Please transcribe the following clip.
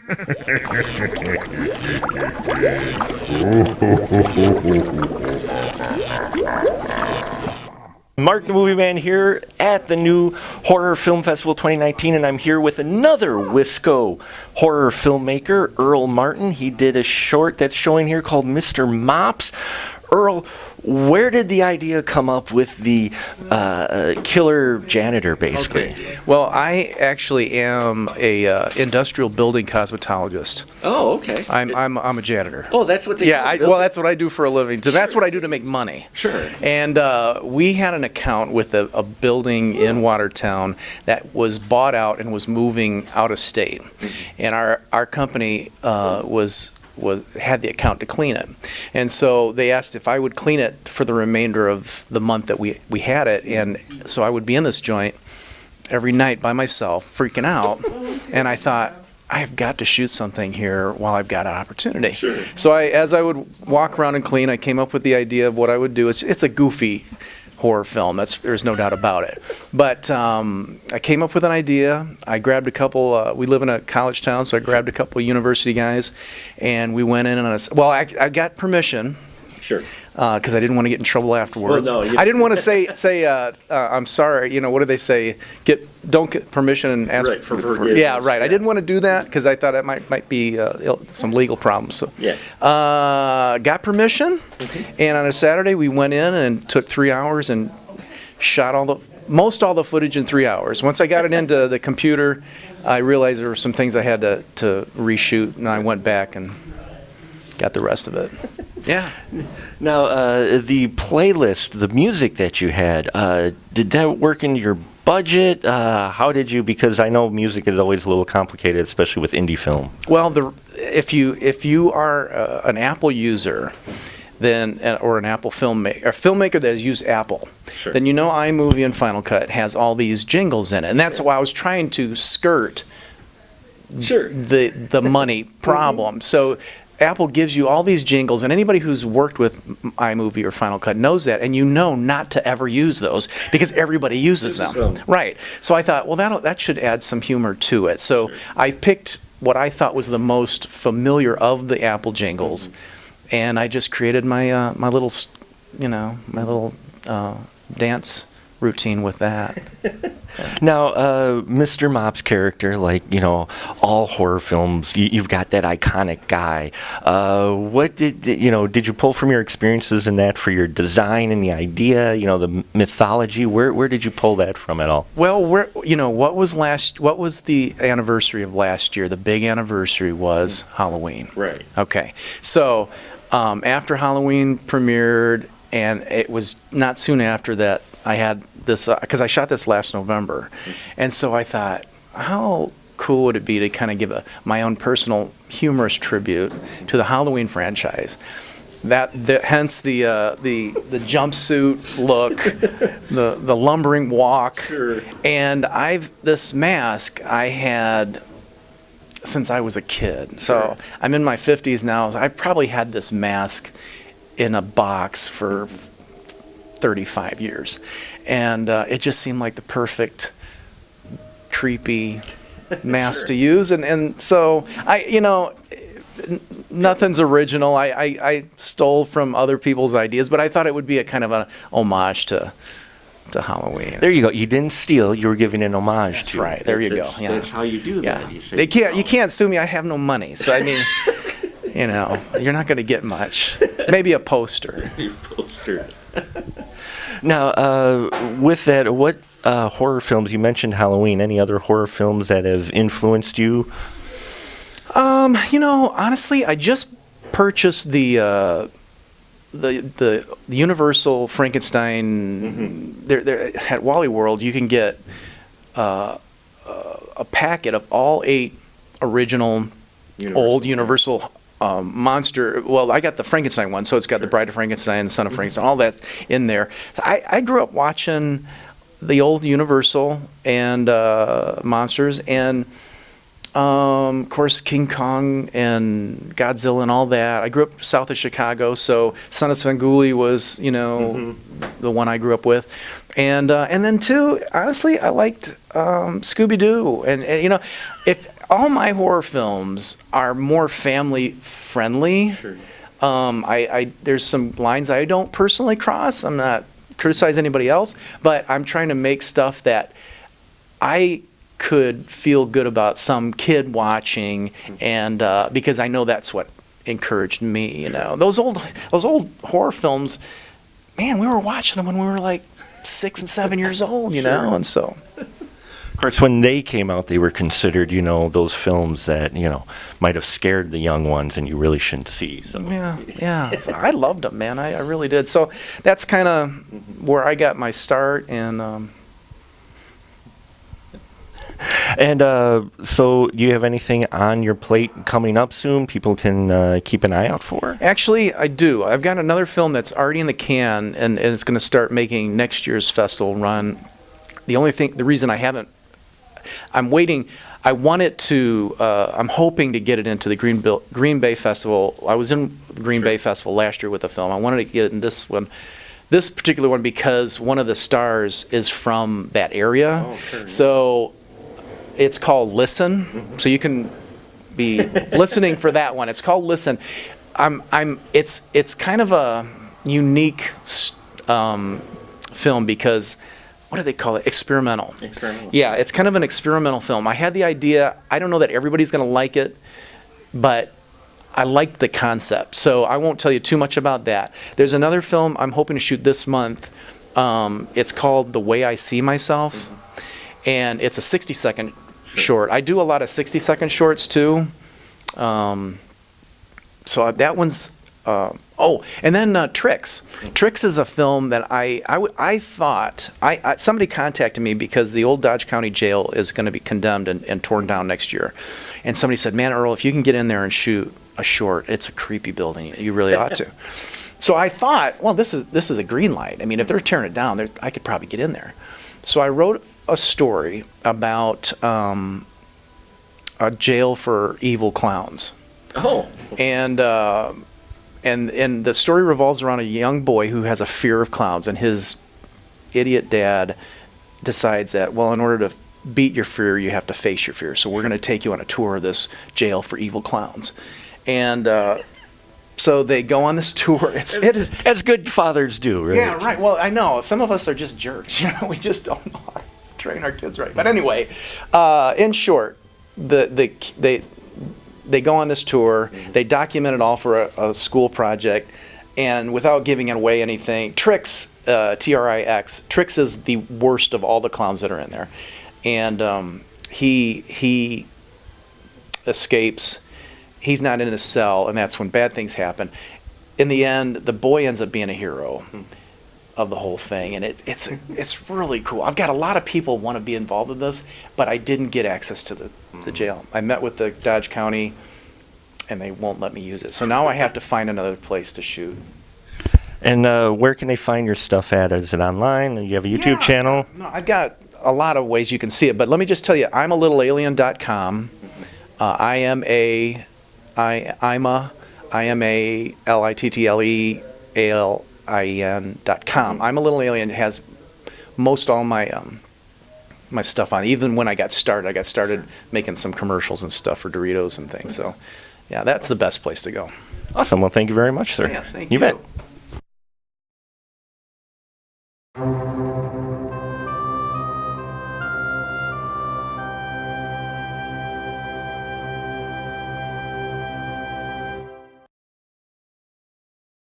Mark the Movie Man here at the New Horror Film Festival 2019, and I'm here with another Wisco horror filmmaker, Earl Martin. He did a short that's showing here called Mr. Mops. Earl, where did the idea come up with the killer janitor, basically? Okay. Well, I actually am a industrial building cosmetologist. Oh, okay. I'm a janitor. Oh, that's what they do. Well, that's what I do for a living. So that's what I do to make money. Sure. And we had an account with a building in Watertown that was bought out and was moving out of state. And our company had the account to clean it. And so they asked if I would clean it for the remainder of the month that we had it. And so I would be in this joint every night by myself, freaking out. And I thought, I've got to shoot something here while I've got an opportunity. Sure. So as I would walk around and clean, I came up with the idea of what I would do. It's a goofy horror film. There's no doubt about it. But I came up with an idea. I grabbed a couple. We live in a college town, so I grabbed a couple of university guys, and we went in and I got permission. Sure. Because I didn't want to get in trouble afterwards. Well, no, I didn't want to say I'm sorry. You know, what do they say? Don't get permission and ask for forgiveness. Yeah, right. I didn't want to do that because I thought it might be some legal problems. So yeah. Got permission, and on a Saturday we went in and took 3 hours and shot all the footage in 3 hours. Once I got it into the computer, I realized there were some things I had to reshoot, and I went back and got the rest of it. Yeah. Now, the playlist, the music that you had, did that work in your budget? How did you? Because I know music is always a little complicated, especially with indie film. Well, if you are an Apple user, then or an Apple filmmaker, a filmmaker that has used Apple, sure, then you know iMovie and Final Cut has all these jingles in it, and that's why I was trying to skirt the money problem. So Apple gives you all these jingles, and anybody who's worked with iMovie or Final Cut knows that, and you know not to ever use those because everybody uses them. Right. So I thought, well, that should add some humor to it. So I picked what I thought was the most familiar of the Apple jingles, and I just created my my little dance routine with that. Now, Mr. Mops' character, like, all horror films, you've got that iconic guy. What did you pull from your experiences in that for your design and the idea, the mythology? Where did you pull that from at all? Well, what was the anniversary of last year? The big anniversary was Halloween. Right. Okay. So, after Halloween premiered, and it was not soon after that, I had this, because I shot this last November, and so I thought, how cool would it be to kind of give my own personal humorous tribute to the Halloween franchise? Hence the jumpsuit look, the lumbering walk, sure. And this mask I had since I was a kid. So I'm in my 50s now. So I probably had this mask in a box for 35 years, and it just seemed like the perfect creepy mask to use, and so nothing's original. I stole from other people's ideas, but I thought it would be a kind of an homage to Halloween. There you go. You didn't steal. You were giving an homage to. Right. There you go. Yeah. That's how you do that. Yeah. You can't sue me. I have no money. So I mean, you're not going to get much. Maybe a poster. Now, with that, what horror films, you mentioned Halloween, any other horror films that have influenced you? Honestly, I just purchased the Universal Frankenstein. There at Wally World, you can get a packet of all 8 original old Universal monster. Well, I got the Frankenstein one, so it's got the Bride of Frankenstein, the Son of Frankenstein, all that in there. I grew up watching the old Universal and monsters, and of course King Kong and Godzilla and all that. I grew up south of Chicago, so Son of Svengoolie was the one I grew up with, and then too, honestly, I liked Scooby-Doo, and if all my horror films are more family friendly. Sure. There's some lines I don't personally cross. I'm not criticize anybody else, but I'm trying to make stuff that I could feel good about some kid watching, and because I know that's what encouraged me. You know, those old horror films, man, we were watching them when we were like 6 and 7 years old. You know, and so. Of course, when they came out, they were considered, those films that, might have scared the young ones and you really shouldn't see. So. Yeah. So I loved them, man. I really did. So that's kind of where I got my start. And so do you have anything on your plate coming up soon people can keep an eye out for? Actually, I do. I've got another film that's already in the can, and it's going to start making next year's festival run. The reason I haven't, I'm waiting. I want it to. I'm hoping to get it into the Green Bay Festival. I was in the Green Bay Festival last year with the film. I wanted to get it in this particular one, because one of the stars is from that area. Oh, sure. So it's called Listen. So you can be listening for that one. It's called Listen. It's kind of a unique film because. What do they call it? Experimental. Yeah, it's kind of an experimental film. I had the idea. I don't know that everybody's going to like it, but I liked the concept. So I won't tell you too much about that. There's another film I'm hoping to shoot this month. It's called The Way I See Myself, and it's a 60-second short. I do a lot of 60-second shorts too. So that one's. And then Tricks. Tricks is a film that I thought somebody contacted me because the old Dodge County Jail is going to be condemned and torn down next year, and somebody said, "Man, Earl, if you can get in there and shoot a short, it's a creepy building. You really ought to." So I thought, well, this is a green light. I mean, if they're tearing it down, I could probably get in there. So I wrote a story about a jail for evil clowns. Oh. And the story revolves around a young boy who has a fear of clowns, and his idiot dad decides that, well, in order to beat your fear, you have to face your fear. So we're going to take you on a tour of this jail for evil clowns. And so they go on this tour. It is as good fathers do, right? Yeah, right. Well, I know some of us are just jerks. We just don't know how to train our kids right. But anyway, in short, they go on this tour. They document it all for a school project, and without giving away anything, Trix, Trix, Trix is the worst of all the clowns that are in there, and he escapes. He's not in his cell, and that's when bad things happen. In the end, the boy ends up being a hero of the whole thing, and it's really cool. I've got a lot of people want to be involved in this, but I didn't get access to the jail. I met with the Dodge County, and they won't let me use it. So now I have to find another place to shoot. And where can they find your stuff at? Is it online? You have a YouTube channel? No, I've got a lot of ways you can see it, but let me just tell you, I'm a littlealien.com. I am a littlealien.com. I'm a Little Alien has most all my my stuff on. Even when I got started making some commercials and stuff for Doritos and things. So, yeah, that's the best place to go. Awesome. Well, thank you very much, sir. Yeah, thank you. You bet.